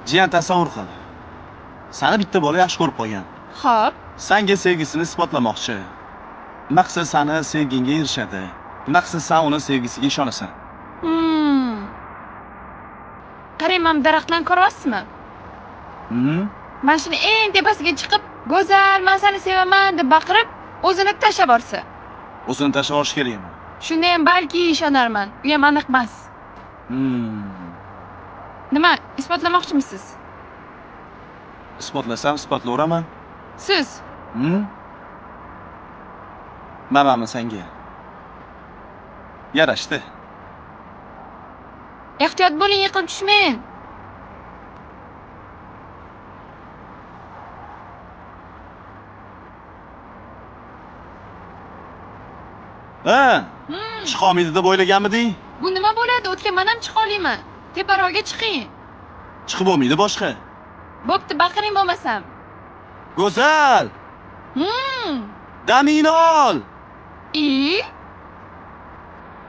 Jiyan tasavvur qil. Seni bitta bola yaxshi ko'rib qo'ygan. Xo'p. Senga sevgisini isbotlamoqchi. Maqsad seni sevgingga erishadi. Maqsad sen uni sevgisiga ishonasan. Qarang, mana daraxtlarni ko'ryapsizmi? Mana shuni eng tepasiga chiqib, "Go'zal, men seni sevaman" deb baqirib, o'zini tashlab borsa. O'zini tashlab olish kerakmi? Shunda ham balki ishonarman. U ham aniq emas. Nima, isbotlamoqchimisiz? Isbotlasam isbotlayveraman. Siz? Manami senga? Yarashdi. Ehtiyot bo'ling, yiqilib tushmang. Chiqolmaydi deb o'ylaganmiding? Bu nima bo'ladi? O'tgan men ham chiqa olayman. Teparoqga chiqing. Chiqib bo'lmaydi boshqa. Bo'pti, baqiring bo'lmasam. Go'zal! Damingni ol!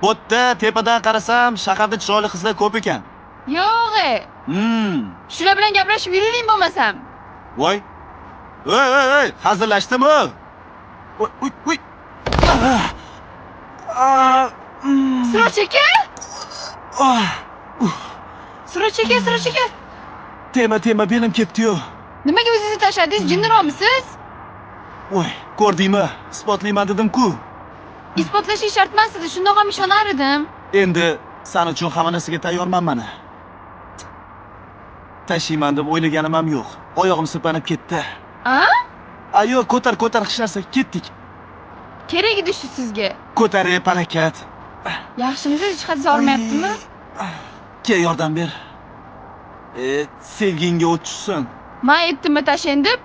Bu yerda tepadan qarasam, shaharda chiroyli qizlar ko'p ekan. Yo'q. Shular bilan gaplashib yuring bo'lmasam. Voy. Ey, hazırlaşdimi? Uy. Sira cheka? Sira cheka. Tema belim ketdi-yu. Nimaga o'zingizni tashladingiz? Jinniroqmisiz? Voy, ko'rdingmi? Isbotlayman dedim-ku. Isbotlash shart emas edi, shundoq ham ishonar edim. Endi sen uchun hamma narsaga tayyorman mana. Tashiyman deb o'ylaganim ham yo'q. Oyog'im sirpanib ketdi. Yo'q, ko'tar hech narsa, ketdik. Kerak edi shu sizga. Ko'tarib harakat. Yaxshimisiz, hech qanday olmayaptimi? Kel yordam ber. Sevgingga o't tushsin. Men aytdimmi tashlang deb?